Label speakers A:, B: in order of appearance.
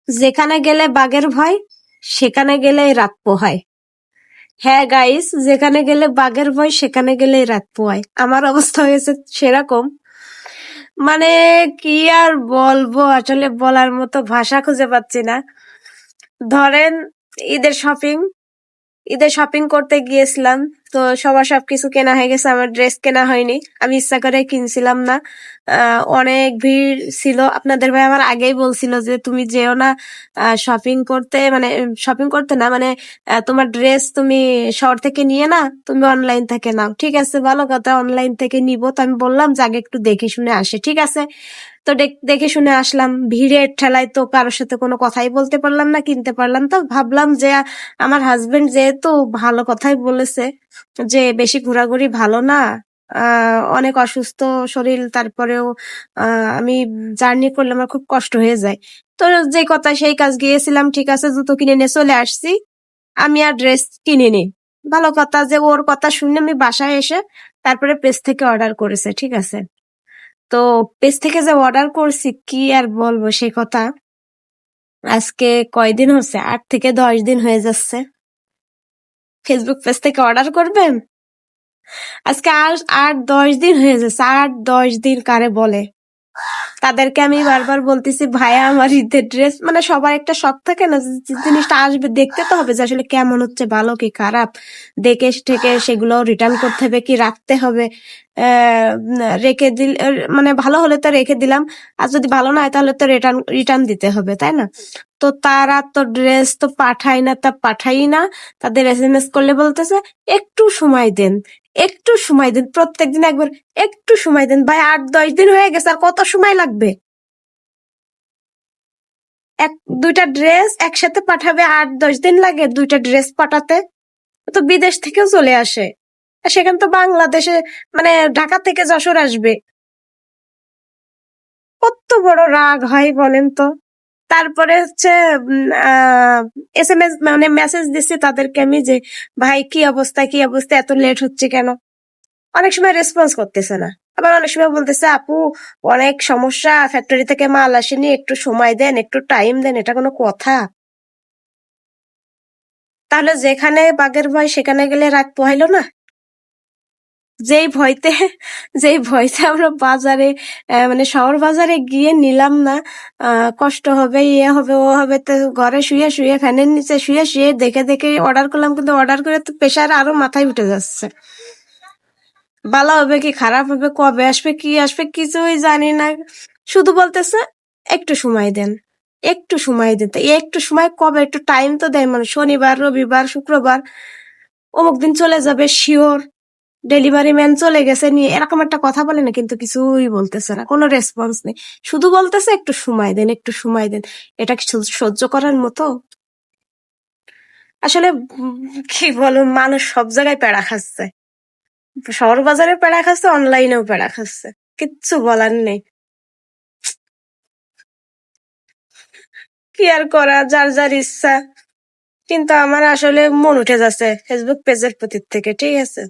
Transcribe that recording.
A: যেখানে গেলে বাঘের ভয় সেখানে গেলেই রাত পোহায়। হ্যাঁ গাইস, যেখানে গেলে বাঘের ভয় সেখানে গেলেই রাত পোহায়। আমার অবস্থা হয়েছে সেরকম। মানে কি আর বলবো, আসলে বলার মতো ভাষা খুঁজে পাচ্ছি না। ধরেন ঈদের শপিং ঈদের শপিং করতে গিয়েছিলাম, তো সবার সবকিছু কেনা হয়ে গেছে, আমার ড্রেস কেনা হয়নি, আমি ইচ্ছা করে কিনছিলাম না। অনেক ভিড় ছিল। আপনাদের ভাই আমার আগেই বলছিল যে তুমি যেও না শপিং করতে, মানে শপিং করতে না, মানে তোমার ড্রেস তুমি শহর থেকে নিয়ে না, তুমি অনলাইন থেকে নাও। ঠিক আছে, ভালো কথা, অনলাইন থেকে নিব। তো আমি বললাম যে আগে একটু দেখে শুনে আসে। ঠিক আছে, তো দেখে শুনে আসলাম। ভিড়ের ঠেলায় তো কারোর সাথে কোনো কথাই বলতে পারলাম না, কিনতে পারলাম। তো ভাবলাম যে আমার হাজবেন্ড যেহেতু ভালো কথাই বলেছে যে বেশি ঘোরাঘুরি ভালো না, অনেক অসুস্থ শরীর, তারপরেও আমি জার্নি করলে আমার খুব কষ্ট হয়ে যায়। তো যে কথা সেই কাজ, গিয়েছিলাম। ঠিক আছে, জুতো কিনে নিয়ে চলে আসছি। আমি আর ড্রেস কিনিনি। ভালো কথা যে ওর কথা শুনে আমি বাসায় এসে তারপরে পেজ থেকে অর্ডার করেছে। ঠিক আছে, তো পেজ থেকে যে অর্ডার করছি কি আর বলবো সে কথা। আজকে কয়দিন হচ্ছে, 8 থেকে 10 দিন হয়ে যাচ্ছে। ফেসবুক পেজ থেকে অর্ডার করবেন, আজকে আর 8-10 দিন হয়ে যাচ্ছে। 8-10 দিন কারে বলে? তাদেরকে আমি বারবার বলতেছি ভাইয়া আমার ঈদের ড্রেস, মানে সবার একটা শখ থাকে না যে জিনিসটা আসবে দেখতে তো হবে যে আসলে কেমন হচ্ছে, ভালো কি খারাপ, দেখে থেকে সেগুলো রিটার্ন করতে হবে কি রাখতে হবে। রেখে দিল, মানে ভালো হলে তো রেখে দিলাম, আর যদি ভালো না হয় তাহলে তো রিটার্ন রিটার্ন দিতে হবে, তাই না? তো তারা তো ড্রেস তো পাঠাই না, তা পাঠাই না। তাদের SMS করলে বলতেছে একটু সময় দেন, একটু সময় দেন, প্রত্যেকদিন একবার একটু সময় দেন। ভাই 8-10 দিন হয়ে গেছে, আর কত সময় লাগবে? এক দুইটা ড্রেস একসাথে পাঠাবে, 8-10 দিন লাগে দুইটা ড্রেস পাঠাতে? তো বিদেশ থেকেও চলে আসে, আর সেখানে তো বাংলাদেশে, মানে ঢাকা থেকে যশোর আসবে। কত বড় রাগ হয় বলেন তো। তারপরে হচ্ছে SMS, মানে মেসেজ দিচ্ছি তাদেরকে আমি যে ভাই কি অবস্থা, কি অবস্থা, এত লেট হচ্ছে কেন? অনেক সময় রেসপন্স করতেছে না। আবার অনেক সময় বলতেছে আপু অনেক সমস্যা, ফ্যাক্টরি থেকে মাল আসেনি, একটু সময় দেন, একটু টাইম দেন। এটা কোনো কথা? তাহলে যেখানে বাঘের ভয় সেখানে গেলে রাত পোহাইলো না? যেই ভয়তে যেই ভয়তে আমরা বাজারে, মানে শহর বাজারে গিয়ে নিলাম না, কষ্ট হবে, ইয়ে হবে, ও হবে, তো ঘরে শুয়ে শুয়ে ফ্যানের নিচে শুয়ে শুয়ে দেখে দেখে অর্ডার করলাম, কিন্তু অর্ডার করে তো প্রেশার আরো মাথায় উঠে যাচ্ছে। ভালো হবে কি খারাপ হবে, কবে আসবে কি আসবে কিছুই জানি না। শুধু বলতেছে একটু সময় দেন, একটু সময় দেন। তো এই একটু সময় কবে? একটু টাইম তো দেয়, মানে শনিবার রবিবার শুক্রবার অমুক দিন চলে যাবে শিওর, ডেলিভারি ম্যান চলে গেছে নিয়ে, এরকম একটা কথা বলে না, কিন্তু কিছুই বলতেছে না, কোনো রেসপন্স নেই। শুধু বলতেছে একটু সময় দেন, একটু সময় দেন। এটা কি সহ্য করার মতো? আসলে কি বলো, মানুষ সব জায়গায় প্যাড়া খাচ্ছে। শহর বাজারে প্যাড়া খাচ্ছে, অনলাইনেও প্যাড়া খাচ্ছে। কিচ্ছু বলার নেই। কি আর করা, যার যার ইচ্ছা। কিন্তু আমার আসলে মন উঠে যাচ্ছে ফেসবুক পেজের প্রতি থেকে। ঠিক আছে।